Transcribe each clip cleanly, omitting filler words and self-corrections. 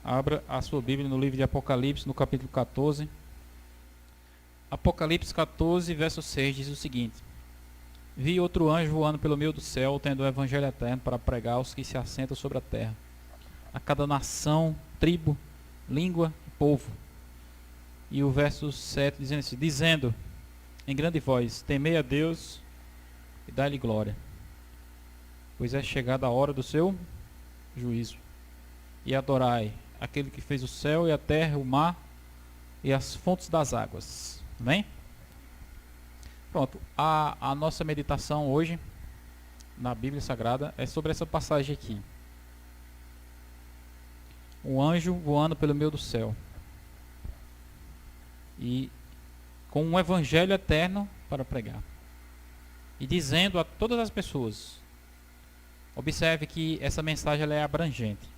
Abra a sua Bíblia no livro de Apocalipse, no capítulo 14. Apocalipse 14, verso 6 diz o seguinte: Vi outro anjo voando pelo meio do céu, tendo o evangelho eterno para pregar aos que se assentam sobre a terra, a cada nação, tribo, língua e povo. E o verso 7 dizendo assim, dizendo em grande voz: Temei a Deus e dai-lhe glória, pois é chegada a hora do seu juízo. E adorai aquele que fez o céu e a terra, o mar e as fontes das águas. Amém? Pronto, a nossa meditação hoje na Bíblia Sagrada é sobre essa passagem aqui. Um anjo voando pelo meio do céu e com um evangelho eterno para pregar e dizendo a todas as pessoas. Observe que essa mensagem ela é abrangente.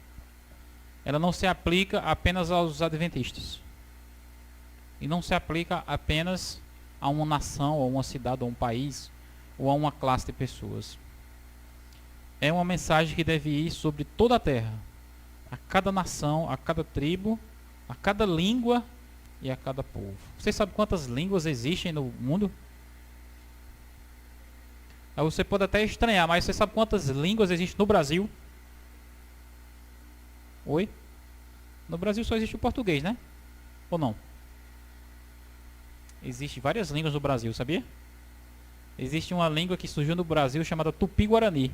Ela não se aplica apenas aos adventistas. E não se aplica apenas a uma nação, ou uma cidade, ou um país, ou a uma classe de pessoas. É uma mensagem que deve ir sobre toda a terra, a cada nação, a cada tribo, a cada língua e a cada povo. Vocês sabem quantas línguas existem no mundo? Aí você pode até estranhar, mas você sabe quantas línguas existem no Brasil? Oi? No Brasil só existe o português, né? Ou não? Existem várias línguas no Brasil, sabia? Existe uma língua que surgiu no Brasil chamada Tupi-Guarani.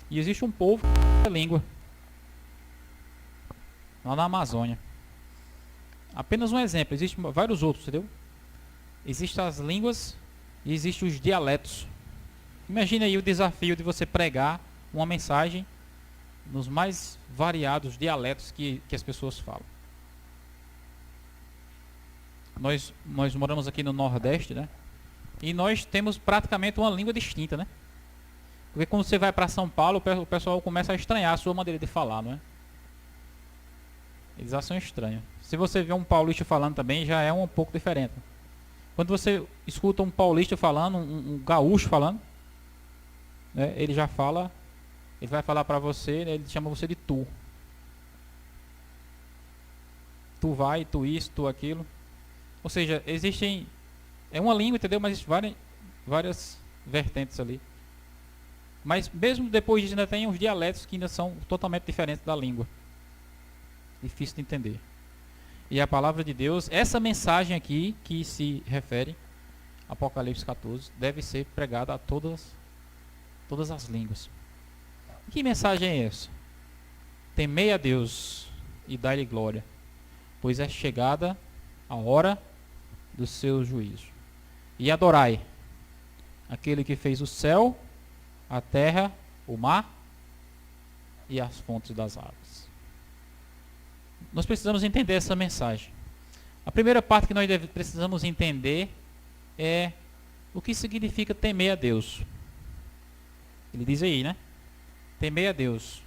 E existe um povo que fala a língua lá na Amazônia. Apenas um exemplo, existem vários outros, entendeu? Existem as línguas e existem os dialetos. Imagine aí o desafio de você pregar uma mensagem nos mais variados dialetos que as pessoas falam. Nós moramos aqui no Nordeste, né? E nós temos praticamente uma língua distinta, né? Porque quando você vai para São Paulo, o pessoal começa a estranhar a sua maneira de falar, não é? Eles acham estranho. Se você vê um paulista falando também, já é um pouco diferente. Quando você escuta um paulista falando, um gaúcho falando, né? Ele já fala... Ele vai falar para você, né, ele chama você de tu. Tu vai, tu isso, tu aquilo. Ou seja, existem... É uma língua, entendeu? Mas existem várias vertentes ali. Mas mesmo depois disso ainda tem os dialetos que ainda são totalmente diferentes da língua. Difícil de entender. E a palavra de Deus, essa mensagem aqui que se refere a Apocalipse 14, deve ser pregada a todas as línguas. Que mensagem é essa? Temei a Deus e dai-lhe glória, pois é chegada a hora do seu juízo. E adorai aquele que fez o céu, a terra, o mar e as fontes das águas. Nós precisamos entender essa mensagem. A primeira parte que nós precisamos entender é o que significa temer a Deus. Ele diz aí, né? Temer a Deus.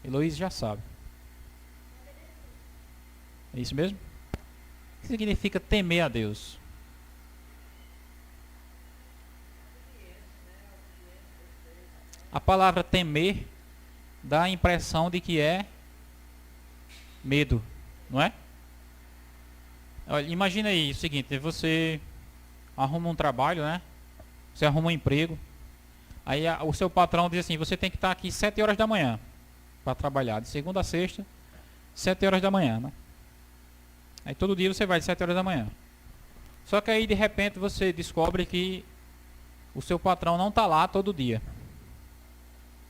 Heloísa já sabe. É isso mesmo? O que significa temer a Deus? A palavra temer dá a impressão de que é medo, não é? Olha, imagina aí o seguinte, você arruma um trabalho, né? Você arruma um emprego. Aí o seu patrão diz assim, você tem que estar aqui 7 horas da manhã para trabalhar, de segunda a sexta, 7 horas da manhã, né? Aí todo dia você vai de 7 horas da manhã. Só que aí de repente você descobre que o seu patrão não está lá todo dia.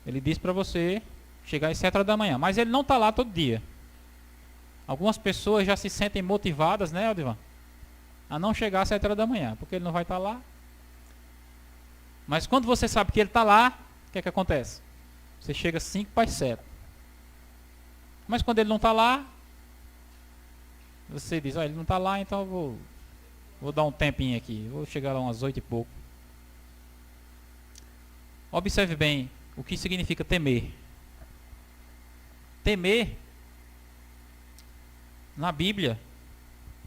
Ele diz para você chegar às 7 horas da manhã, mas ele não está lá todo dia. Algumas pessoas já se sentem motivadas, né, Aldivan, a não chegar às 7 horas da manhã, porque ele não vai estar lá. Mas quando você sabe que ele está lá, o que é que acontece? Você chega 5 para as 7. Mas quando ele não está lá, você diz, ele não está lá, então eu vou dar um tempinho aqui. Vou chegar lá umas 8 e pouco. Observe bem o que significa temer. Temer, na Bíblia,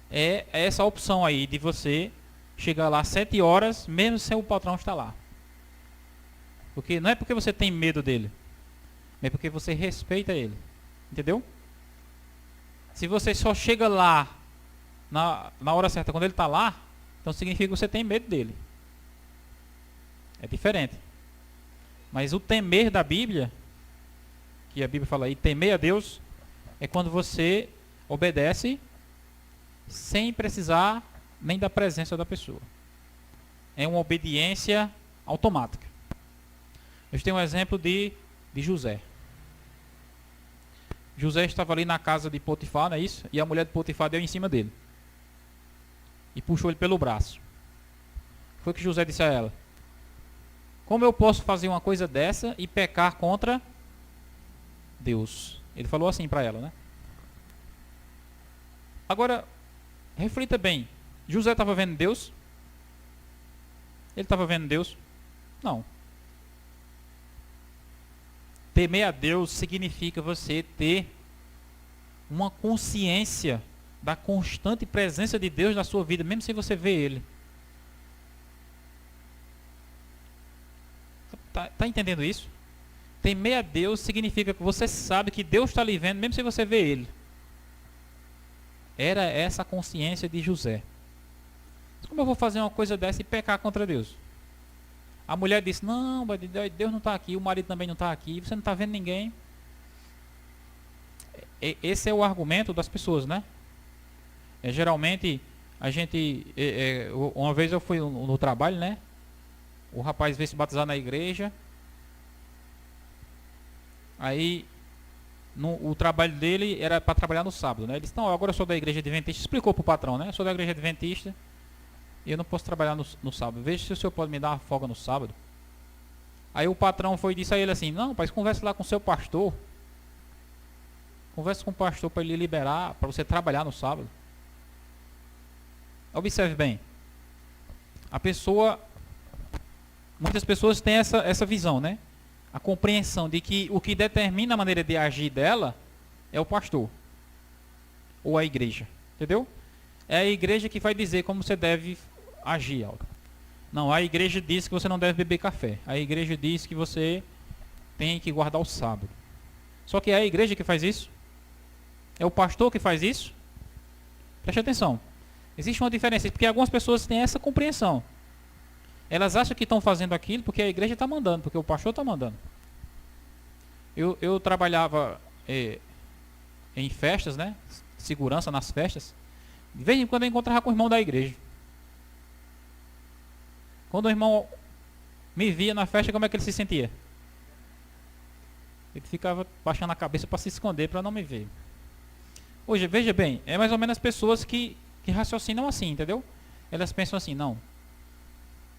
é essa opção aí de você chegar lá às 7 horas, mesmo sem o patrão estar lá. Porque não é porque você tem medo dele, é porque você respeita ele. Entendeu? Se você só chega lá na hora certa, quando ele está lá, então significa que você tem medo dele. É diferente. Mas o temer da Bíblia, que a Bíblia fala aí, temer a Deus, é quando você obedece sem precisar nem da presença da pessoa. É uma obediência automática. Eu tenho um exemplo de José. José estava ali na casa de Potifar, não é isso? E a mulher de Potifar deu em cima dele. E puxou ele pelo braço. Foi o que José disse a ela: como eu posso fazer uma coisa dessa e pecar contra Deus? Ele falou assim para ela, né? Agora, reflita bem. José estava vendo Deus? Ele estava vendo Deus? Não. Temer a Deus significa você ter uma consciência da constante presença de Deus na sua vida, mesmo sem você ver Ele. Tá entendendo isso? Temer a Deus significa que você sabe que Deus está lhe vendo, mesmo sem você ver Ele. Era essa a consciência de José. Como eu vou fazer uma coisa dessa e pecar contra Deus? A mulher disse: não, Deus não está aqui, o marido também não está aqui, você não está vendo ninguém. Esse é o argumento das pessoas, né? Geralmente, a gente... uma vez eu fui no trabalho, né? O rapaz veio se batizar na igreja. Aí, o trabalho dele era para trabalhar no sábado, né? Ele disse: não, agora eu sou da igreja adventista. Explicou para o patrão, né? Eu sou da igreja adventista e eu não posso trabalhar no sábado. Veja se o senhor pode me dar uma folga no sábado. Aí o patrão foi e disse a ele assim: não, rapaz, converse lá com o seu pastor. Converse com o pastor para ele liberar, para você trabalhar no sábado. Observe bem. Muitas pessoas têm essa visão, né? A compreensão de que o que determina a maneira de agir dela é o pastor. Ou a igreja. Entendeu? É a igreja que vai dizer como você deve agir. Não, a igreja diz que você não deve beber café. A igreja diz que você tem que guardar o sábado. Só que é a igreja que faz isso? É o pastor que faz isso? Preste atenção. Existe uma diferença, porque algumas pessoas têm essa compreensão. Elas acham que estão fazendo aquilo porque a igreja está mandando, porque o pastor está mandando. Eu trabalhava em festas, né? Segurança nas festas. De vez em quando eu encontrava com o irmão da igreja. Quando o irmão me via na festa, como é que ele se sentia? Ele ficava baixando a cabeça para se esconder, para não me ver. Hoje, veja bem, é mais ou menos as pessoas que raciocinam assim, entendeu? Elas pensam assim: não,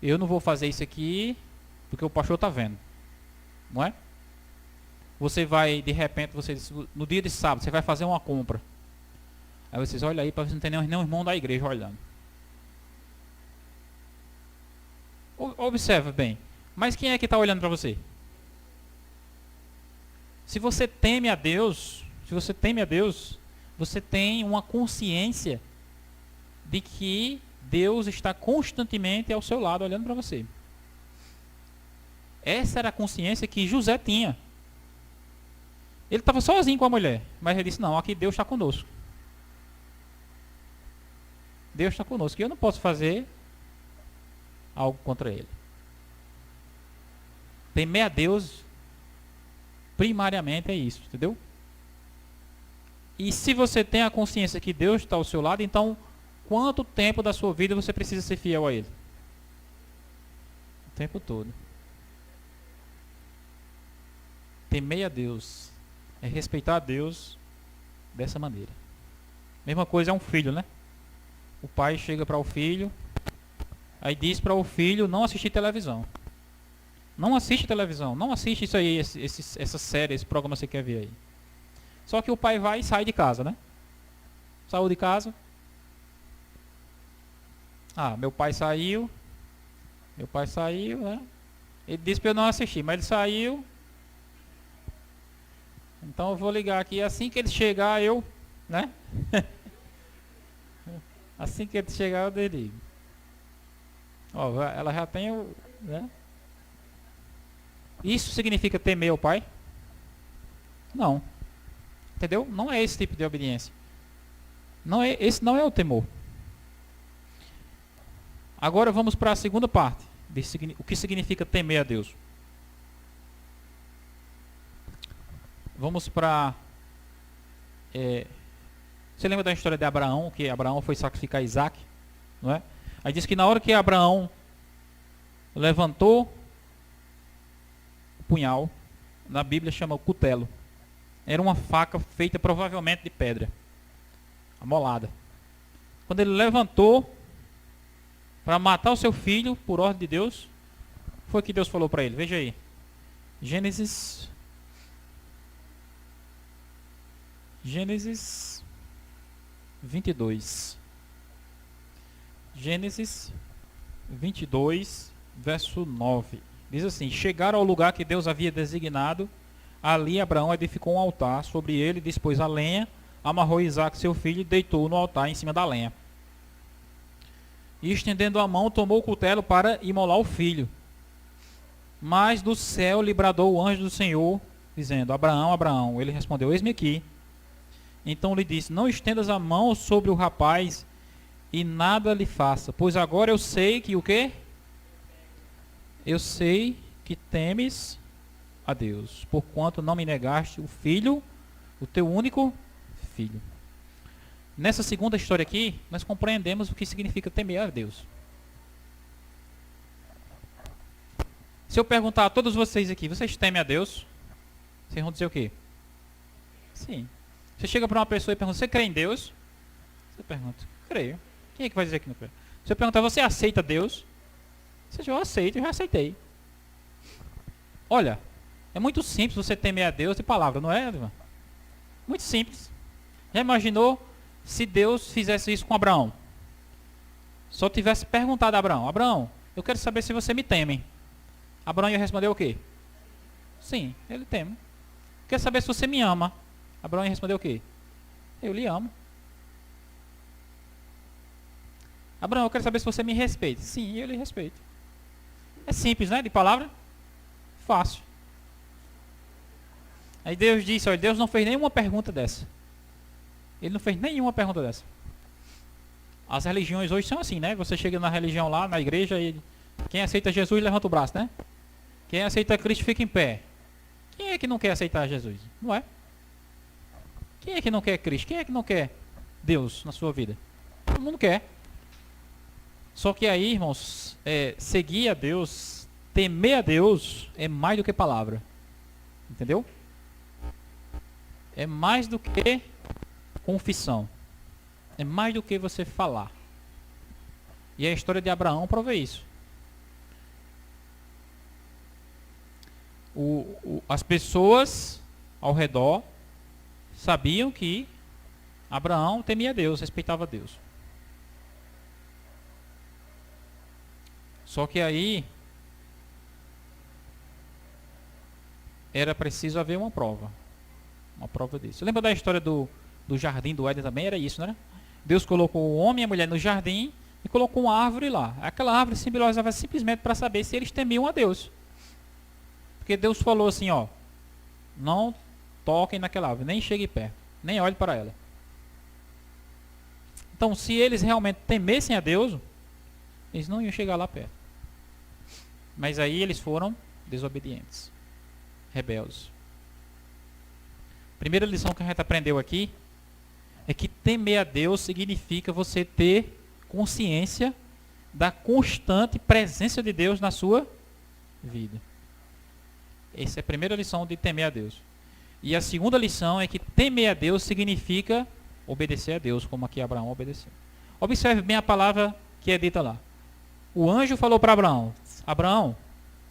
eu não vou fazer isso aqui porque o pastor está vendo. Não é? Você vai, de repente, no dia de sábado, você vai fazer uma compra. Aí vocês olham aí para ver se não tem nenhum irmão da igreja olhando. Observa bem. Mas quem é que está olhando para você? Se você teme a Deus, você tem uma consciência de que Deus está constantemente ao seu lado olhando para você. Essa era a consciência que José tinha. Ele estava sozinho com a mulher, mas ele disse: não, aqui Deus está conosco. Deus está conosco e eu não posso fazer algo contra ele. Temer a Deus, primariamente, é isso, entendeu? E se você tem a consciência que Deus está ao seu lado, então quanto tempo da sua vida você precisa ser fiel a Ele? O tempo todo. Temer a Deus é respeitar a Deus dessa maneira. Mesma coisa é um filho, né? O pai chega para o filho, aí diz para o filho não assistir televisão. Não assiste televisão, não assiste isso aí, essa série, esse programa que você quer ver aí. Só que o pai vai e sai de casa, né? Saiu de casa. Meu pai saiu, né? Ele disse para eu não assistir, mas ele saiu. Então eu vou ligar aqui, assim que ele chegar né? Assim que ele chegar eu desligo. Ela já tem né? Isso significa temer o pai? Não. Entendeu? Não é esse tipo de obediência. Esse não é o temor. Agora vamos para a segunda parte. O que significa temer a Deus? Vamos para... você lembra da história de Abraão? Que Abraão foi sacrificar Isaac? Não é? Aí diz que na hora que Abraão levantou o punhal, na Bíblia chama o cutelo. Era uma faca feita provavelmente de pedra, amolada. Quando ele levantou para matar o seu filho, por ordem de Deus, foi o que Deus falou para ele. Veja aí. Gênesis 22. Gênesis 22, verso 9. Diz assim: chegaram ao lugar que Deus havia designado. Ali Abraão edificou um altar, sobre ele dispôs a lenha, amarrou Isaque seu filho e deitou no altar em cima da lenha. E estendendo a mão, tomou o cutelo para imolar o filho. Mas do céu lhe bradou o anjo do Senhor, dizendo: Abraão, Abraão. Ele respondeu: eis-me aqui. Então lhe disse: não estendas a mão sobre o rapaz e nada lhe faça, pois agora eu sei que o quê? Eu sei que temes a Deus, porquanto não me negaste o filho, o teu único filho. Nessa segunda história aqui, nós compreendemos o que significa temer a Deus. Se eu perguntar a todos vocês aqui, vocês temem a Deus? Vocês vão dizer o quê? Sim. Você chega para uma pessoa e pergunta: você crê em Deus? Você pergunta: creio. Quem é que vai dizer que não crê? Se eu perguntar: você aceita Deus? Você diz: eu aceito, eu já aceitei. Olha, é muito simples você temer a Deus de palavra, não é, Edvan? Muito simples. Já imaginou se Deus fizesse isso com Abraão? Só tivesse perguntado a Abraão: Abraão, eu quero saber se você me teme. Abraão ia responder o quê? Sim, ele teme. Quer saber se você me ama? Abraão ia responder o quê? Eu lhe amo. Abraão, eu quero saber se você me respeita. Sim, eu lhe respeito. É simples, né? De palavra? Fácil. Aí Deus disse: olha, Deus não fez nenhuma pergunta dessa. Ele não fez nenhuma pergunta dessa. As religiões hoje são assim, né? Você chega na religião lá, na igreja, e quem aceita Jesus levanta o braço, né? Quem aceita Cristo fica em pé. Quem é que não quer aceitar Jesus? Não é? Quem é que não quer Cristo? Quem é que não quer Deus na sua vida? Todo mundo quer. Só que aí, irmãos, seguir a Deus, temer a Deus, é mais do que palavra. Entendeu? É mais do que confissão. É mais do que você falar. E a história de Abraão prova isso. As pessoas ao redor sabiam que Abraão temia Deus, respeitava Deus. Só que aí era preciso haver uma prova disso. Lembra da história do jardim do Éden também? Era isso, né? Deus colocou o homem e a mulher no jardim e colocou uma árvore lá. Aquela árvore simbolizava simplesmente para saber se eles temiam a Deus. Porque Deus falou assim, ó: não toquem naquela árvore, nem cheguem perto, nem olhem para ela. Então, se eles realmente temessem a Deus, eles não iam chegar lá perto. Mas aí eles foram desobedientes, rebeldes. Primeira lição que a gente aprendeu aqui é que temer a Deus significa você ter consciência da constante presença de Deus na sua vida. Essa é a primeira lição de temer a Deus. E a segunda lição é que temer a Deus significa obedecer a Deus, como aqui Abraão obedeceu. Observe bem a palavra que é dita lá. O anjo falou para Abraão: Abraão,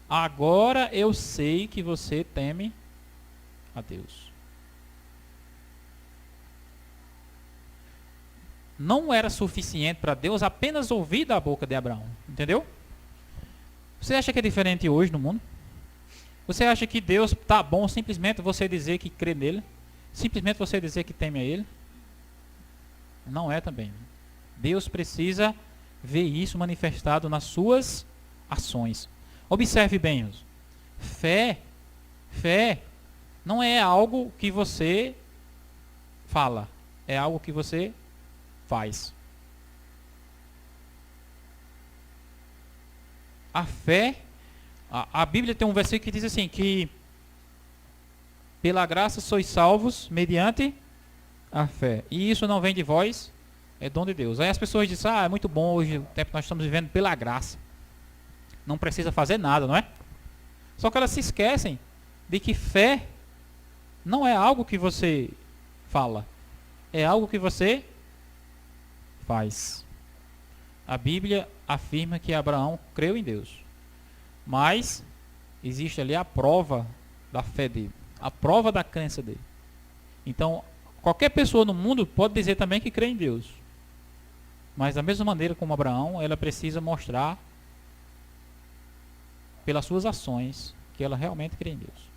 agora eu sei que você teme a Deus. Não era suficiente para Deus apenas ouvir da boca de Abraão. Entendeu? Você acha que é diferente hoje no mundo? Você acha que Deus está bom simplesmente você dizer que crê nele? Simplesmente você dizer que teme a ele? Não é também. Deus precisa ver isso manifestado nas suas ações. Observe bem. Fé não é algo que você fala, é algo que você faz. A fé, a Bíblia tem um versículo que diz assim, que pela graça sois salvos mediante a fé. E isso não vem de vós, é dom de Deus. Aí as pessoas dizem, é muito bom hoje, o tempo que nós estamos vivendo pela graça. Não precisa fazer nada, não é? Só que elas se esquecem de que fé não é algo que você fala, é algo que você faz. A Bíblia afirma que Abraão creu em Deus, mas existe ali a prova da fé dele, a prova da crença dele. Então, qualquer pessoa no mundo pode dizer também que crê em Deus, mas da mesma maneira como Abraão, ela precisa mostrar pelas suas ações que ela realmente crê em Deus.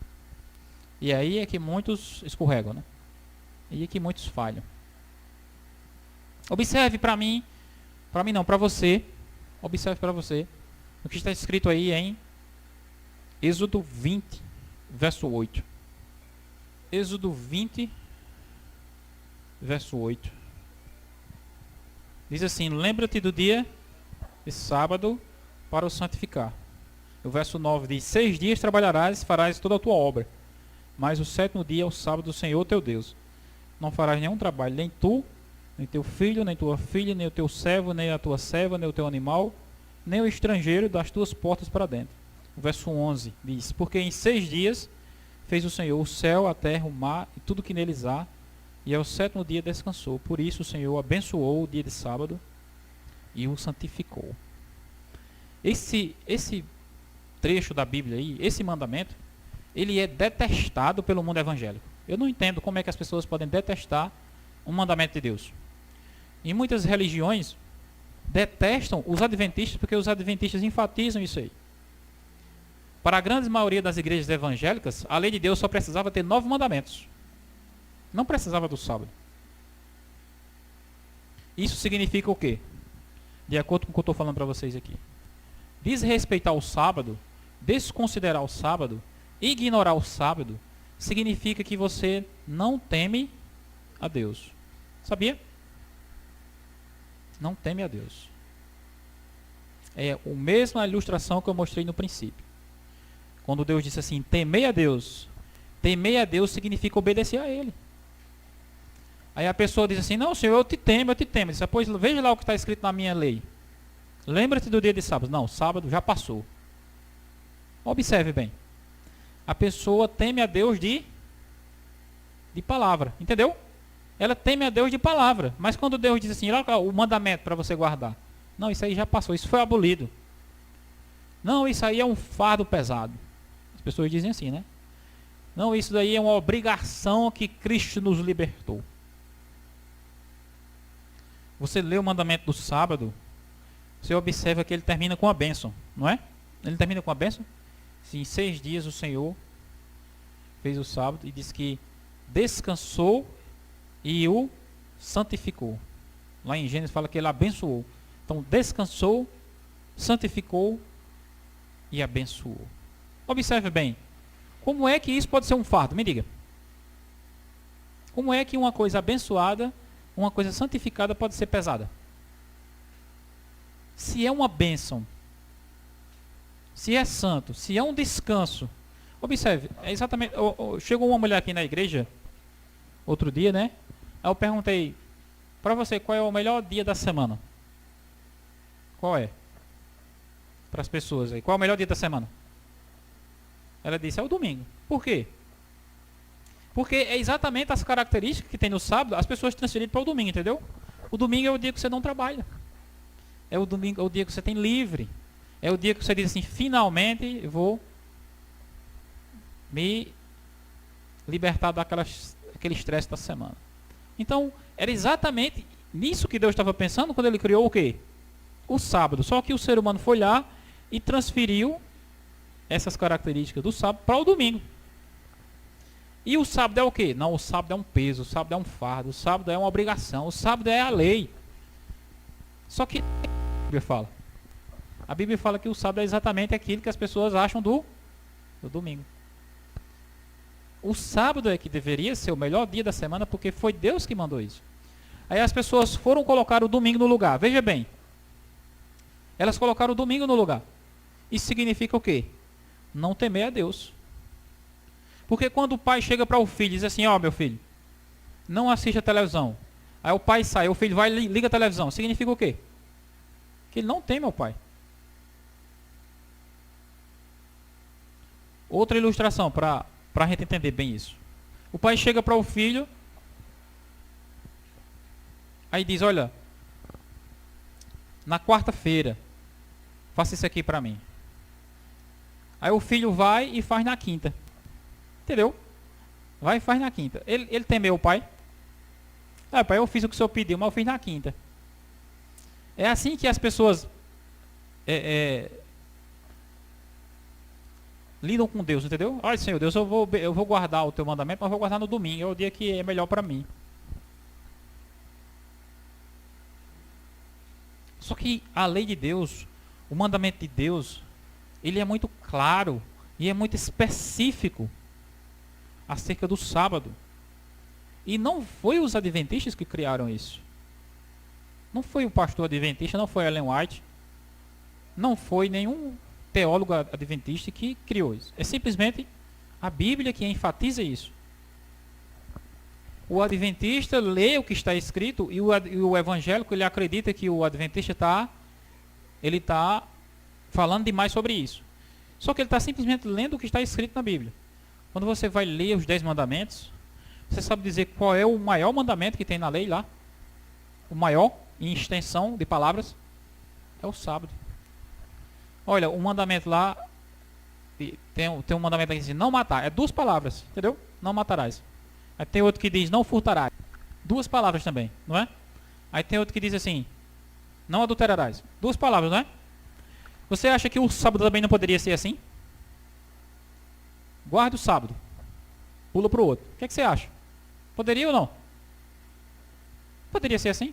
E aí é que muitos escorregam, né? E é que muitos falham. Observe para mim não, para você, observe para você o que está escrito aí em Êxodo 20, verso 8. Êxodo 20, verso 8. Diz assim: lembra-te do dia de sábado para o santificar. O verso 9 diz: 6 dias trabalharás e farás toda a tua obra, mas o 7º dia é o sábado do Senhor teu Deus. Não farás nenhum trabalho, nem tu, nem teu filho, nem tua filha, nem o teu servo, nem a tua serva, nem o teu animal, nem o estrangeiro das tuas portas para dentro. O verso 11 diz: porque em 6 dias fez o Senhor o céu, a terra, o mar e tudo que neles há, e ao 7º dia descansou. Por isso o Senhor abençoou o dia de sábado e o santificou. Esse trecho da Bíblia aí, esse mandamento, ele é detestado pelo mundo evangélico. Eu não entendo como é que as pessoas podem detestar um mandamento de Deus. Em muitas religiões detestam os adventistas porque os adventistas enfatizam isso aí. Para a grande maioria das igrejas evangélicas, a lei de Deus só precisava ter 9 mandamentos. Não precisava do sábado. Isso significa o quê? De acordo com o que eu estou falando para vocês aqui. Desrespeitar o sábado, desconsiderar o sábado, ignorar o sábado, significa que você não teme a Deus. Sabia? Não teme a Deus. É a mesma ilustração que eu mostrei no princípio. Quando Deus disse assim, temei a Deus. Temer a Deus significa obedecer a Ele. Aí a pessoa diz assim, não, Senhor, eu te temo. Diz, pois veja lá o que está escrito na minha lei. Lembra-te do dia de sábado. Não, sábado já passou. Observe bem. A pessoa teme a Deus de palavra, entendeu? Ela teme a Deus de palavra, mas quando Deus diz assim, olha o mandamento para você guardar. Não, isso aí já passou, isso foi abolido. Não, isso aí é um fardo pesado. As pessoas dizem assim, né? Não, isso daí é uma obrigação que Cristo nos libertou. Você lê o mandamento do sábado, você observa que ele termina com a bênção, não é? Ele termina com a bênção? Sim, em 6 dias o Senhor fez o sábado e diz que descansou e o santificou. Lá em Gênesis fala que ele abençoou. Então descansou, santificou e abençoou. Observe bem. Como é que isso pode ser um fardo? Me diga. Como é que uma coisa abençoada, uma coisa santificada pode ser pesada? Se é uma bênção, se é santo, se é um descanso. Observe, é exatamente. Chegou uma mulher aqui na igreja outro dia, né? Aí eu perguntei para você qual é o melhor dia da semana. Qual é? Para as pessoas aí. Qual é o melhor dia da semana? Ela disse, é o domingo. Por quê? Porque é exatamente as características que tem no sábado, as pessoas transferiram para o domingo, entendeu? O domingo é o dia que você não trabalha. É o domingo, é o dia que você tem livre. É o dia que você diz assim, finalmente eu vou me libertar daquele estresse da semana. Então, era exatamente nisso que Deus estava pensando quando ele criou o quê? O sábado. Só que o ser humano foi lá e transferiu essas características do sábado para o domingo. E o sábado é o quê? Não, o sábado é um peso, o sábado é um fardo, o sábado é uma obrigação, o sábado é a lei. Só que a Bíblia fala que o sábado é exatamente aquilo que as pessoas acham do domingo. o sábado é que deveria ser o melhor dia da semana, porque foi Deus que mandou isso. Aí as pessoas foram colocar o domingo no lugar. Veja bem. Elas colocaram o domingo no lugar. Isso significa o quê? Não temer a Deus. Porque quando o pai chega para o filho e diz assim, ó, meu filho, não assista a televisão. Aí o pai sai, o filho vai e liga a televisão. Significa o quê? Que ele não teme ao pai. Outra ilustração para a gente entender bem isso. O pai chega para o filho, aí diz, olha, na quarta-feira, faça isso aqui para mim. Aí o filho vai e faz na quinta. Entendeu? Vai e faz na quinta. Ele temeu o pai. Ah, pai, eu fiz o que o senhor pediu, mas eu fiz na quinta. É assim que as pessoas lidam com Deus, entendeu? Olha, Senhor Deus, eu vou guardar o teu mandamento, mas eu vou guardar no domingo. É o dia que é melhor para mim. Só que a lei de Deus, o mandamento de Deus, ele é muito claro e é muito específico acerca do sábado. E não foi os adventistas que criaram isso. Não foi o pastor adventista, não foi Ellen White, não foi nenhum teólogo adventista que criou isso. É simplesmente a Bíblia que enfatiza isso. O adventista lê o que está escrito e o evangélico ele acredita que o adventista está falando demais sobre isso. Só que ele está simplesmente lendo o que está escrito na Bíblia. Quando você vai ler os 10 mandamentos, você sabe dizer qual é o maior mandamento que tem na lei lá? O maior, em extensão de palavras, é o sábado. Olha, o mandamento lá, tem um mandamento que diz não matar, é 2 palavras, entendeu? Não matarás. Aí tem outro que diz não furtarás, 2 palavras também, não é? Aí tem outro que diz assim, não adulterarás, 2 palavras, não é? Você acha que o sábado também não poderia ser assim? Guarda o sábado, pula para o outro. O que você acha? Poderia ou não? Poderia ser assim?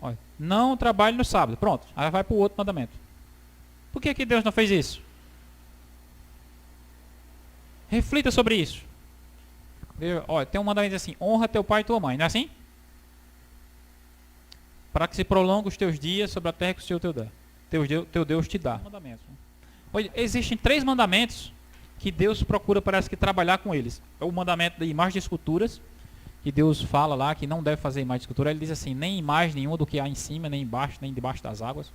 Olha, não trabalhe no sábado. Pronto, aí vai para o outro mandamento. Por que Deus não fez isso? Reflita sobre isso. Olha, tem um mandamento assim, honra teu pai e tua mãe, não é assim? Para que se prolongue os teus dias sobre a terra que o Senhor teu Deus te dá. Olha, existem 3 mandamentos que Deus procura, parece que, trabalhar com eles. É o mandamento da imagem de esculturas, que Deus fala lá que não deve fazer imagem de escultura. Ele diz assim, nem imagem nenhuma do que há em cima, nem embaixo, nem debaixo das águas.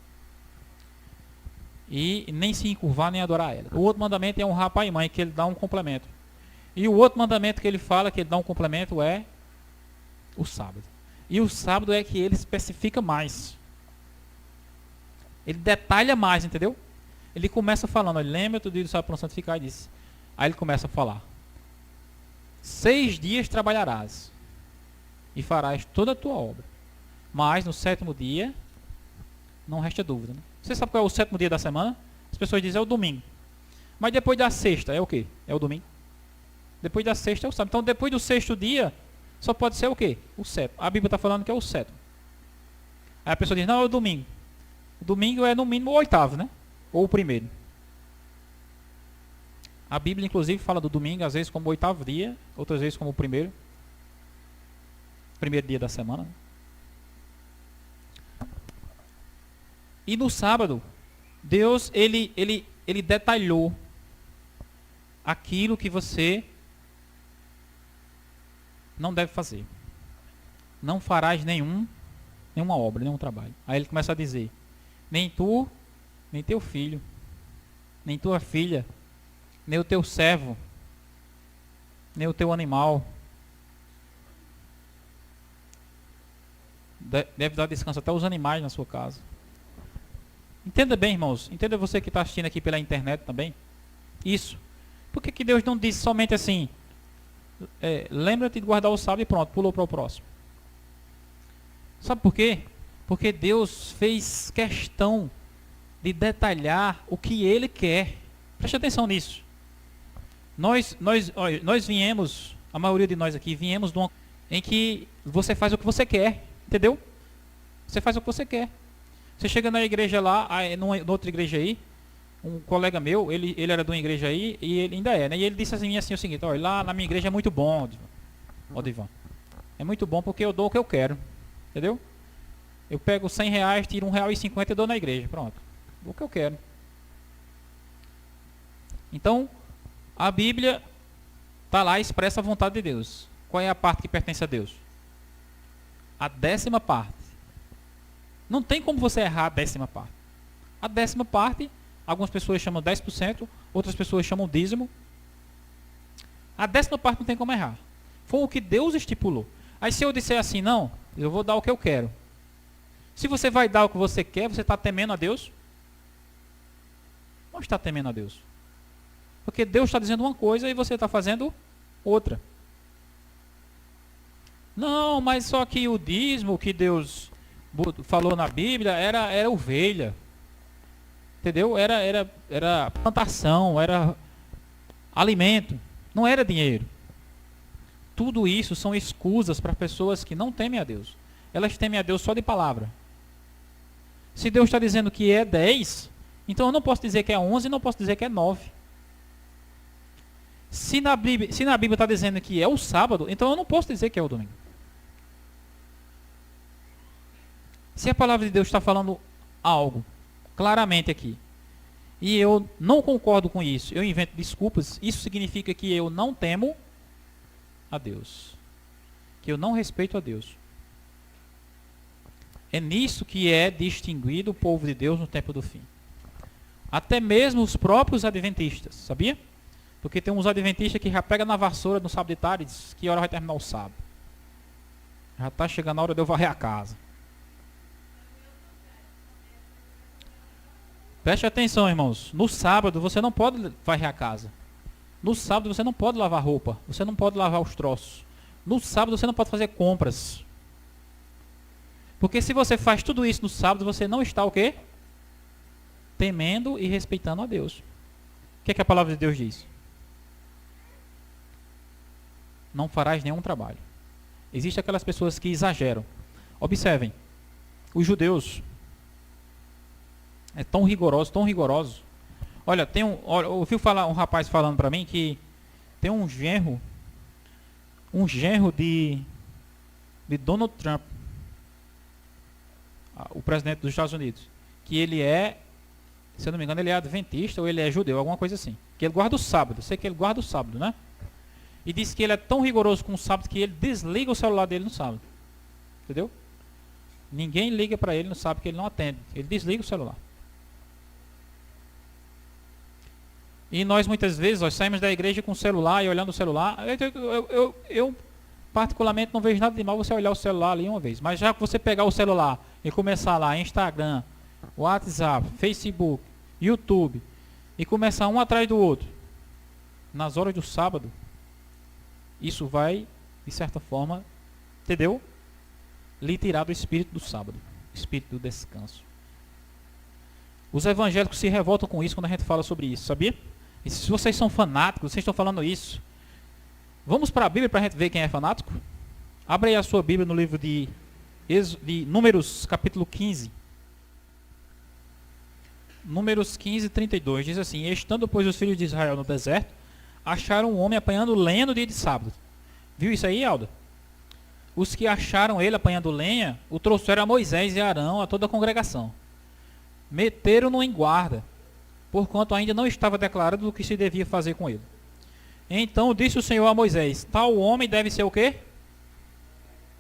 E nem se encurvar, nem adorar ela. O outro mandamento é honrar pai e mãe, que ele dá um complemento. E o outro mandamento que ele fala, que ele dá um complemento, é o sábado. E o sábado é que ele especifica mais. Ele detalha mais, entendeu? Ele começa falando, lembra-te do dia do sábado para não santificar, e diz. Aí ele começa a falar. 6 dias trabalharás e farás toda a tua obra. Mas no 7º dia, não resta dúvida. Né? Você sabe qual é o 7º dia da semana? As pessoas dizem é o domingo. Mas depois da sexta é o quê? É o domingo. Depois da sexta é o sábado. Então depois do 6º dia, só pode ser o quê? O 7º. A Bíblia está falando que é o 7º. Aí a pessoa diz, não, é o domingo. O domingo é no mínimo o 8º, né? Ou o 1º. A Bíblia, inclusive, fala do domingo, às vezes como o 8º dia, outras vezes como o 1º dia da semana. E no sábado, Deus, ele detalhou aquilo que você não deve fazer. Não farás nenhuma obra, nenhum trabalho. Aí ele começa a dizer, nem tu, nem teu filho, nem tua filha, nem o teu servo, nem o teu animal. Deve dar descanso até os animais na sua casa. Entenda bem, irmãos. Entenda você que está assistindo aqui pela internet também. Isso. Por que Deus não disse somente assim, lembra-te de guardar o sábado e pronto, pulou para o próximo? Sabe por quê? Porque Deus fez questão de detalhar o que Ele quer. Preste atenção nisso. Nós viemos, a maioria de nós aqui, viemos de uma em que você faz o que você quer, entendeu? Você faz o que você quer. Você chega na igreja lá, numa outra igreja aí, um colega meu, ele era de uma igreja aí, e ele ainda é, né? E ele disse assim o seguinte: olha, lá na minha igreja é muito bom, Divan. É muito bom porque eu dou o que eu quero. Entendeu? Eu pego R$100, tiro R$1,50 e dou na igreja. Pronto. Dou o que eu quero. Então, a Bíblia está lá e expressa a vontade de Deus. Qual é a parte que pertence a Deus? A 10ª parte. Não tem como você errar a 10ª parte. A 10ª parte, algumas pessoas chamam 10%, outras pessoas chamam dízimo. A 10ª parte não tem como errar. Foi o que Deus estipulou. Aí se eu disser assim, não, eu vou dar o que eu quero. Se você vai dar o que você quer, você está temendo a Deus? Não está temendo a Deus. Porque Deus está dizendo uma coisa e você está fazendo outra. Não, mas só que o dízimo que Deus falou na Bíblia era ovelha. Entendeu? Era plantação, era alimento. Não era dinheiro. Tudo isso são escusas para pessoas que não temem a Deus. Elas temem a Deus só de palavra. Se Deus está dizendo que é 10, então eu não posso dizer que é 11 e não posso dizer que é 9. Se na Bíblia está dizendo que é o sábado, então eu não posso dizer que é o domingo. Se a palavra de Deus está falando algo claramente aqui, e eu não concordo com isso, eu invento desculpas, isso significa que eu não temo a Deus, que eu não respeito a Deus. É nisso que é distinguido o povo de Deus no tempo do fim. Até mesmo os próprios adventistas, sabia? Porque tem uns adventistas que já pegam na vassoura no sábado de tarde e diz que hora vai terminar o sábado. Já está chegando a hora de eu varrer a casa. Preste atenção, irmãos. No sábado você não pode varrer a casa. No sábado você não pode lavar roupa. Você não pode lavar os troços. No sábado você não pode fazer compras. Porque se você faz tudo isso no sábado, você não está o quê? Temendo e respeitando a Deus. O que é que a palavra de Deus diz? Não farás nenhum trabalho. Existem aquelas pessoas que exageram. Observem. Os judeus é tão rigoroso. Olha, eu ouvi falar um rapaz falando para mim que tem um genro de Donald Trump, o presidente dos Estados Unidos, que ele é, se eu não me engano, ele é adventista ou ele é judeu, alguma coisa assim. Que ele guarda o sábado, eu sei que ele guarda o sábado, né? E diz que ele é tão rigoroso com o sábado que ele desliga o celular dele no sábado. Entendeu? Ninguém liga para ele no sábado que ele não atende. Ele desliga o celular. E nós muitas vezes nós saímos da igreja com o celular e olhando o celular. Eu particularmente não vejo nada de mal você olhar o celular ali uma vez. Mas já que você pegar o celular e começar lá Instagram, WhatsApp, Facebook, YouTube e começar um atrás do outro nas horas do sábado, isso vai, de certa forma, entendeu? Lhe tirar do espírito do sábado, espírito do descanso. Os evangélicos se revoltam com isso quando a gente fala sobre isso, sabia? E se vocês são fanáticos, vocês estão falando isso. Vamos para a Bíblia para a gente ver quem é fanático? Abre aí a sua Bíblia no livro de Números, capítulo 15. Números 15, 32. Diz assim: estando, pois, os filhos de Israel no deserto, acharam um homem apanhando lenha no dia de sábado. Viu isso aí, Alda? Os que acharam ele apanhando lenha, o trouxeram a Moisés e a Arão, a toda a congregação. Meteram-no em guarda, porquanto ainda não estava declarado o que se devia fazer com ele. Então disse o Senhor a Moisés: tal homem deve ser o quê?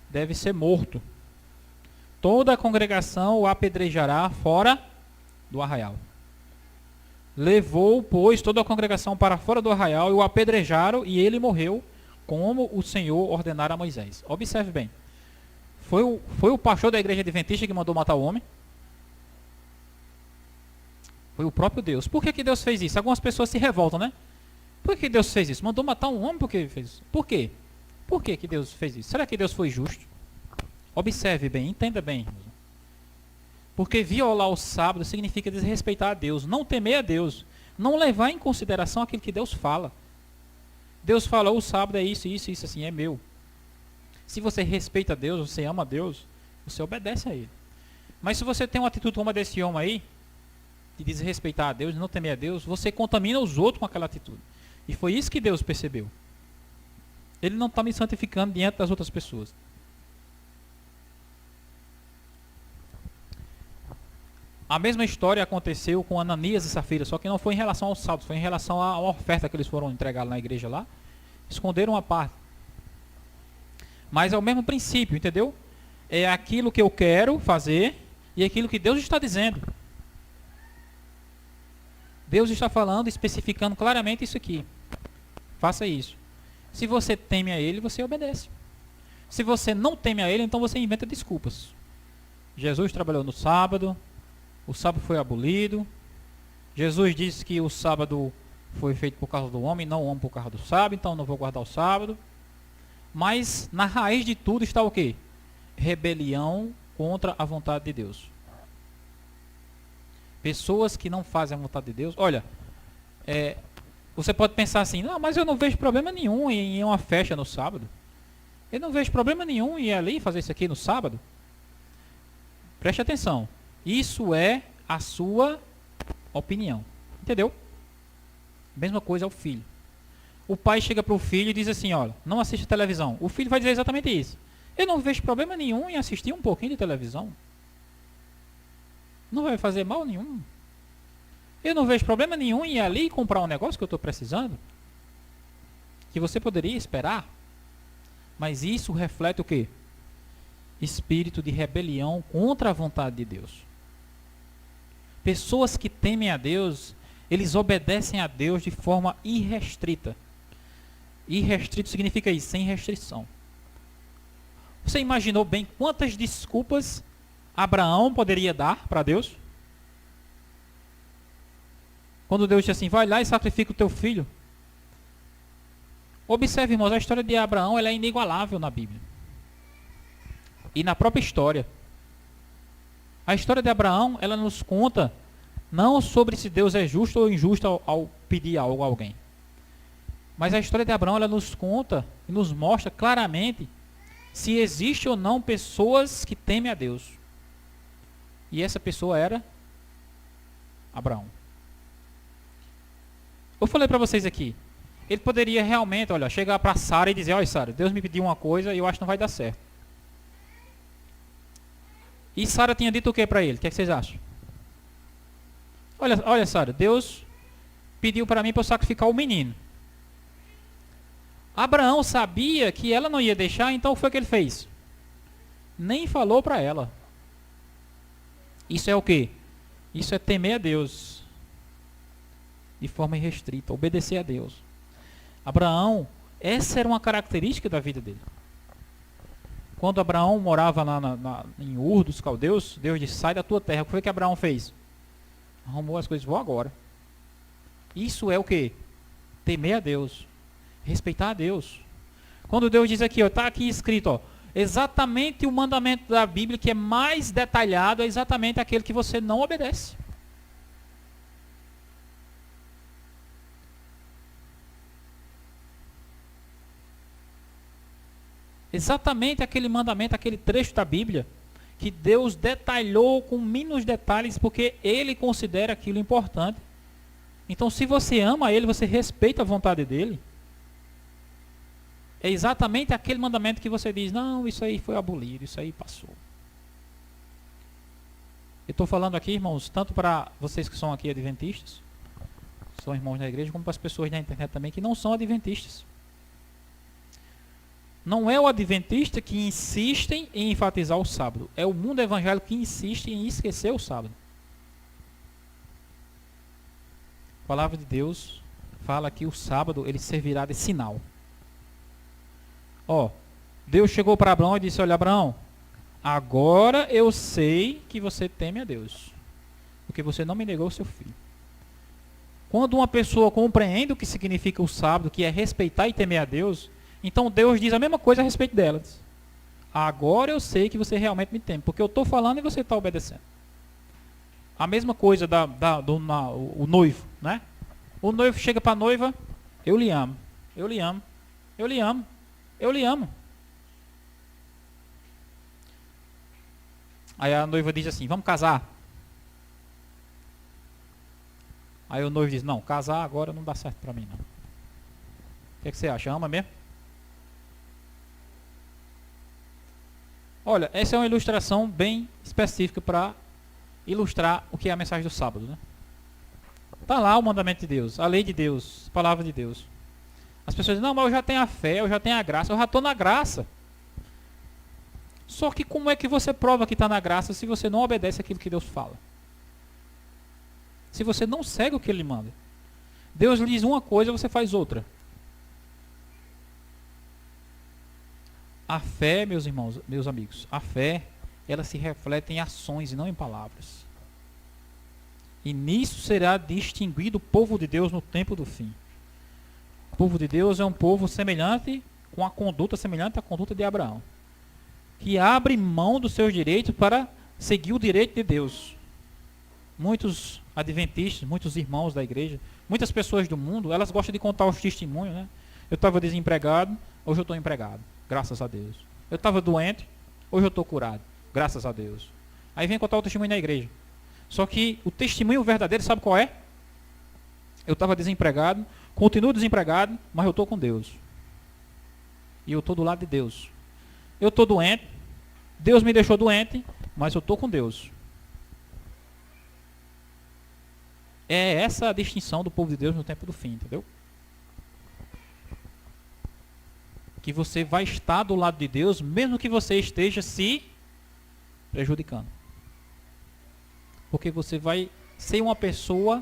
Deve ser morto. Toda a congregação o apedrejará fora do arraial. Levou, pois, toda a congregação para fora do arraial e o apedrejaram, e ele morreu, como o Senhor ordenara a Moisés. Observe bem. Foi o pastor da igreja adventista que mandou matar o homem? Foi o próprio Deus. Por que Deus fez isso? Algumas pessoas se revoltam, né? Por que Deus fez isso? Mandou matar um homem porque fez isso? Por quê? Por que Deus fez isso? Será que Deus foi justo? Observe bem, entenda bem. Porque violar o sábado significa desrespeitar a Deus, não temer a Deus, não levar em consideração aquilo que Deus fala. Deus falou: o sábado é isso, isso, isso, assim, é meu. Se você respeita a Deus, você ama a Deus, você obedece a Ele. Mas se você tem uma atitude como a desse homem aí, de desrespeitar a Deus, de não temer a Deus, você contamina os outros com aquela atitude. E foi isso que Deus percebeu. Ele não está me santificando diante das outras pessoas. A mesma história aconteceu com Ananias e Safira, só que não foi em relação aos saldos, foi em relação à oferta que eles foram entregar na igreja lá. Esconderam uma parte. Mas é o mesmo princípio, entendeu? É aquilo que eu quero fazer e aquilo que Deus está dizendo. Deus está falando, especificando claramente isso aqui. Faça isso. Se você teme a Ele, você obedece. Se você não teme a Ele, então você inventa desculpas. Jesus trabalhou no sábado, o sábado foi abolido. Jesus disse que o sábado foi feito por causa do homem, não o homem por causa do sábado, então não vou guardar o sábado. Mas na raiz de tudo está o quê? Rebelião contra a vontade de Deus. Pessoas que não fazem a vontade de Deus. Olha, você pode pensar assim, não, mas eu não vejo problema nenhum em ir uma festa no sábado. Eu não vejo problema nenhum em ir ali fazer isso aqui no sábado. Preste atenção. Isso é a sua opinião. Entendeu? Mesma coisa ao filho. O pai chega para o filho e diz assim, olha, não assista televisão. O filho vai dizer exatamente isso. Eu não vejo problema nenhum em assistir um pouquinho de televisão. Não vai fazer mal nenhum. Eu não vejo problema nenhum em ir ali comprar um negócio que eu estou precisando. Que você poderia esperar. Mas isso reflete o quê? Espírito de rebelião contra a vontade de Deus. Pessoas que temem a Deus, eles obedecem a Deus de forma irrestrita. Irrestrito significa isso, sem restrição. Você imaginou bem quantas desculpas Abraão poderia dar para Deus? Quando Deus disse assim, vai lá e sacrifica o teu filho. Observe, irmãos, a história de Abraão ela é inigualável na Bíblia. E na própria história. A história de Abraão, ela nos conta não sobre se Deus é justo ou injusto ao pedir algo a alguém. Mas a história de Abraão, ela nos conta e nos mostra claramente se existe ou não pessoas que temem a Deus. E essa pessoa era Abraão. Eu falei para vocês aqui, ele poderia realmente, olha, chegar para Sara e dizer, olha Sara, Deus me pediu uma coisa e eu acho que não vai dar certo. E Sara tinha dito o que para ele? O que, é que vocês acham? Olha Sara, Deus pediu para mim para eu sacrificar o menino. Abraão sabia que ela não ia deixar, então o que foi que ele fez? Nem falou para ela. Isso é o quê? Isso é temer a Deus. De forma irrestrita, obedecer a Deus. Abraão, essa era uma característica da vida dele. Quando Abraão morava lá em Ur dos Caldeus, Deus disse, sai da tua terra. O que foi que Abraão fez? Arrumou as coisas, vou agora. Isso é o quê? Temer a Deus. Respeitar a Deus. Quando Deus diz aqui, está aqui escrito, ó, exatamente o mandamento da Bíblia que é mais detalhado, é exatamente aquele que você não obedece. Exatamente aquele mandamento, aquele trecho da Bíblia, que Deus detalhou com mínimos detalhes, porque Ele considera aquilo importante. Então, se você ama Ele, você respeita a vontade dEle, é exatamente aquele mandamento que você diz, não, isso aí foi abolido, isso aí passou. Eu estou falando aqui, irmãos, tanto para vocês que são aqui adventistas, são irmãos da igreja, como para as pessoas da internet também, que não são adventistas. Não é o adventista que insiste em enfatizar o sábado. É o mundo evangélico que insiste em esquecer o sábado. A palavra de Deus fala que o sábado ele servirá de sinal. Ó, Deus chegou para Abraão e disse, olha Abraão, agora eu sei que você teme a Deus. Porque você não me negou o seu filho. Quando uma pessoa compreende o que significa o sábado, que é respeitar e temer a Deus, então Deus diz a mesma coisa a respeito delas. Agora eu sei que você realmente me teme, porque eu estou falando e você está obedecendo. A mesma coisa o noivo, né? O noivo chega para a noiva, eu lhe amo, eu lhe amo, eu lhe amo, eu lhe amo. Aí a noiva diz assim, vamos casar. Aí o noivo diz, não, casar agora não dá certo para mim não. O que você acha? Ama mesmo? Olha, essa é uma ilustração bem específica para ilustrar o que é a mensagem do sábado, né? Tá lá o mandamento de Deus, a lei de Deus, a palavra de Deus. As pessoas dizem, não, mas eu já tenho a fé, eu já tenho a graça, eu já estou na graça. Só que como é que você prova que está na graça se você não obedece aquilo que Deus fala? Se você não segue o que Ele manda. Deus lhe diz uma coisa, você faz outra. A fé, meus irmãos, meus amigos, a fé, ela se reflete em ações e não em palavras. E nisso será distinguido o povo de Deus no tempo do fim. O povo de Deus é um povo semelhante, com a conduta semelhante à conduta de Abraão, que abre mão dos seus direitos para seguir o direito de Deus. Muitos adventistas, muitos irmãos da igreja, muitas pessoas do mundo, elas gostam de contar os testemunhos, né? Eu estava desempregado, hoje eu estou empregado, graças a Deus. Eu estava doente, hoje eu estou curado, graças a Deus. Aí vem contar o testemunho na igreja. Só que o testemunho verdadeiro, sabe qual é? Eu estava desempregado, continuo desempregado, mas eu estou com Deus. E eu estou do lado de Deus. Eu estou doente, Deus me deixou doente, mas eu estou com Deus. É essa a distinção do povo de Deus no tempo do fim, entendeu? Que você vai estar do lado de Deus, mesmo que você esteja se prejudicando. Porque você vai ser uma pessoa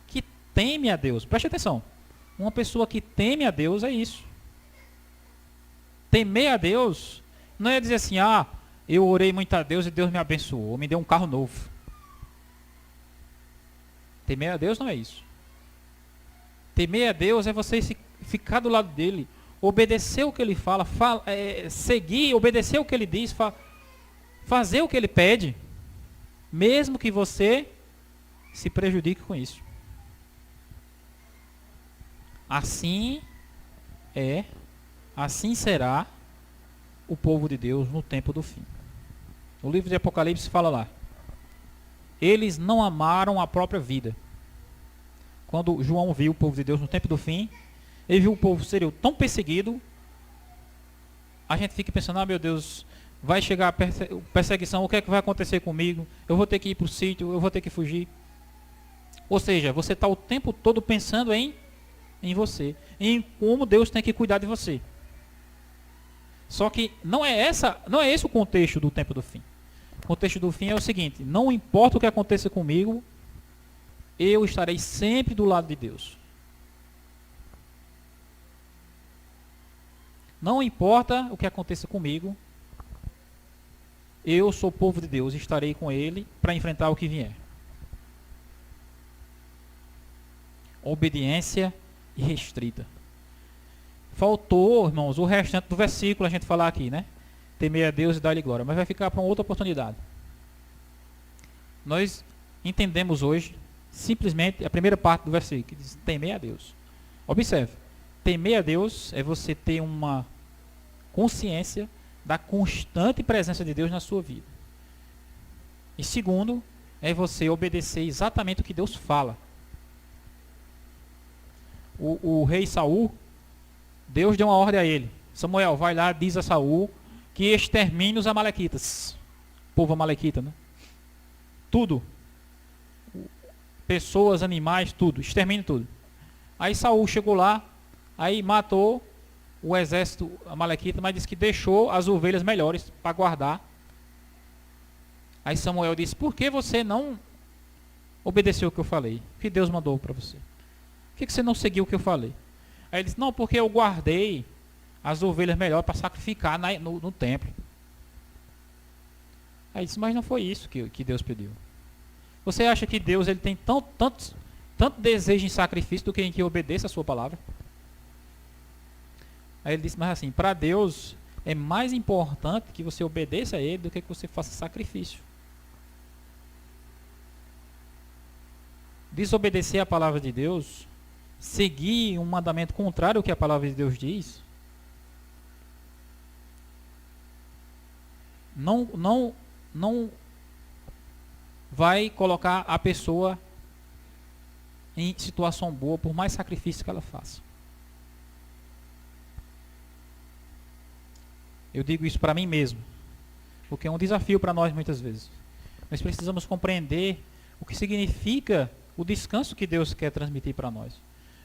que teme a Deus. Preste atenção. Uma pessoa que teme a Deus é isso. Temer a Deus não é dizer assim, ah, eu orei muito a Deus e Deus me abençoou, me deu um carro novo. Temer a Deus não é isso. Temer a Deus é você ficar do lado dele, obedecer o que ele fala, seguir, obedecer o que ele diz, fazer o que ele pede, mesmo que você se prejudique com isso. Assim será o povo de Deus no tempo do fim. O livro de Apocalipse fala lá, eles não amaram a própria vida. Quando João viu o povo de Deus no tempo do fim, ele viu o povo ser tão perseguido, a gente fica pensando, ah, meu Deus, vai chegar a perseguição, o que é que vai acontecer comigo? Eu vou ter que ir para o sítio, eu vou ter que fugir. Ou seja, você está o tempo todo pensando em você, em como Deus tem que cuidar de você. Só que não é esse o contexto do tempo do fim. O contexto do fim é o seguinte, não importa o que aconteça comigo, eu estarei sempre do lado de Deus. Não importa o que aconteça comigo, eu sou povo de Deus, estarei com Ele para enfrentar o que vier. Obediência irrestrita. Faltou, irmãos, o restante do versículo a gente falar aqui, né? Temer a Deus e dar-lhe glória, mas vai ficar para uma outra oportunidade. Nós entendemos hoje simplesmente a primeira parte do versículo, que diz temer a Deus. Observe, temer a Deus é você ter uma consciência da constante presença de Deus na sua vida. E segundo, é você obedecer exatamente o que Deus fala. O rei Saul, Deus deu uma ordem a ele. Samuel, vai lá, diz a Saul que extermine os amalequitas. Povo amalequita, né? Tudo. Pessoas, animais, tudo. Extermine tudo. Aí Saul chegou lá, aí matou o exército amalequita, mas disse que deixou as ovelhas melhores para guardar. Aí Samuel disse, por que você não obedeceu o que eu falei? O que Deus mandou para você? Por que você não seguiu o que eu falei? Aí ele disse, não, porque eu guardei as ovelhas melhores para sacrificar no templo. Aí ele disse, mas não foi isso que Deus pediu. Você acha que Deus ele tem tanto desejo em sacrifício do que em que obedeça a sua palavra? Aí ele disse, mas assim, para Deus é mais importante que você obedeça a Ele do que você faça sacrifício. Desobedecer a palavra de Deus, seguir um mandamento contrário ao que a palavra de Deus diz, não vai colocar a pessoa em situação boa, por mais sacrifício que ela faça. Eu digo isso para mim mesmo, porque é um desafio para nós muitas vezes. Nós precisamos compreender o que significa o descanso que Deus quer transmitir para nós.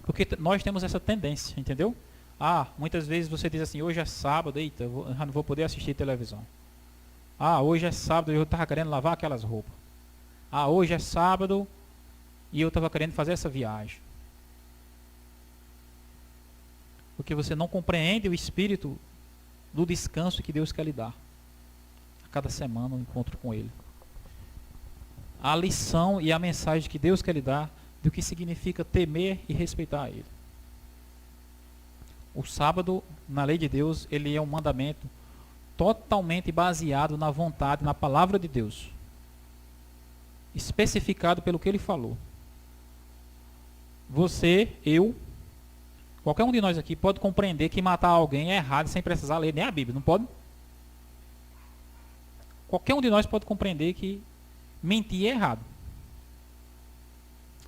Porque nós temos essa tendência, entendeu? Muitas vezes você diz assim, hoje é sábado, eita, eu já não vou poder assistir televisão. Hoje é sábado e eu estava querendo lavar aquelas roupas. Hoje é sábado e eu estava querendo fazer essa viagem. Porque você não compreende o espírito do descanso que Deus quer lhe dar. A cada semana um encontro com Ele. A lição e a mensagem que Deus quer lhe dar do que significa temer e respeitar a Ele. O sábado, na lei de Deus, ele é um mandamento totalmente baseado na vontade, na palavra de Deus. Especificado pelo que Ele falou. Você, eu, qualquer um de nós aqui pode compreender que matar alguém é errado sem precisar ler nem a Bíblia, não pode? Qualquer um de nós pode compreender que mentir é errado.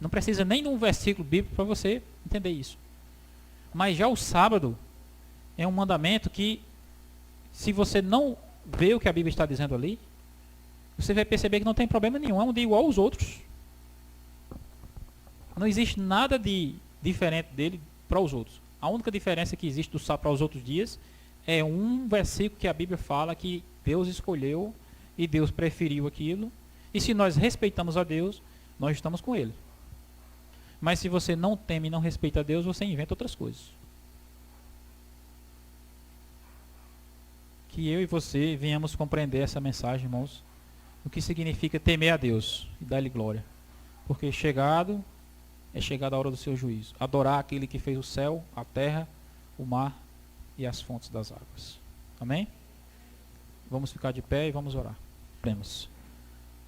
Não precisa nem de um versículo bíblico para você entender isso. Mas já o sábado é um mandamento que, se você não vê o que a Bíblia está dizendo ali, você vai perceber que não tem problema nenhum, é um dia igual aos outros. Não existe nada de diferente dele para os outros. A única diferença que existe do sábado para os outros dias é um versículo que a Bíblia fala que Deus escolheu e Deus preferiu aquilo. E se nós respeitamos a Deus, nós estamos com Ele. Mas se você não teme e não respeita a Deus, você inventa outras coisas. Que eu e você venhamos compreender essa mensagem, irmãos, o que significa temer a Deus e dar-lhe glória. Porque é chegada a hora do seu juízo. Adorar aquele que fez o céu, a terra, o mar e as fontes das águas. Amém? Vamos ficar de pé e vamos orar. Oremos.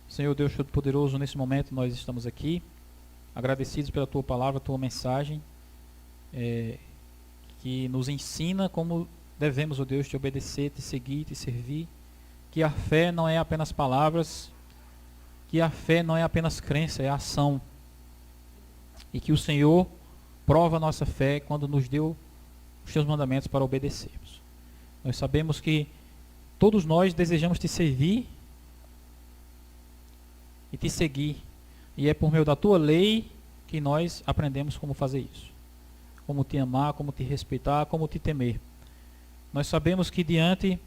Senhor Deus Todo-Poderoso, nesse momento nós estamos aqui, agradecidos pela Tua palavra, Tua mensagem, que nos ensina como devemos, ó Deus, Te obedecer, Te seguir, Te servir, que a fé não é apenas palavras, que a fé não é apenas crença, é ação, e que o Senhor prova a nossa fé quando nos deu os Teus mandamentos para obedecermos. Nós sabemos que todos nós desejamos Te servir e Te seguir, e é por meio da Tua lei que nós aprendemos como fazer isso. Como Te amar, como Te respeitar, como Te temer. Nós sabemos que diante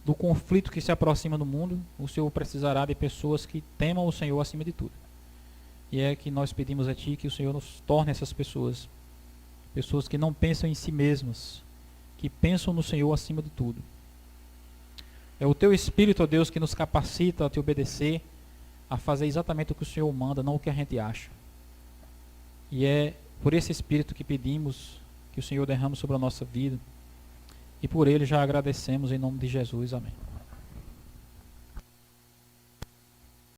do conflito que se aproxima no mundo, o Senhor precisará de pessoas que temam o Senhor acima de tudo. E é que nós pedimos a Ti que o Senhor nos torne essas pessoas. Pessoas que não pensam em si mesmas, que pensam no Senhor acima de tudo. É o Teu Espírito, ó Deus, que nos capacita a Te obedecer, a fazer exatamente o que o Senhor manda, não o que a gente acha. E é por esse Espírito que pedimos que o Senhor derrame sobre a nossa vida. E por ele já agradecemos em nome de Jesus. Amém.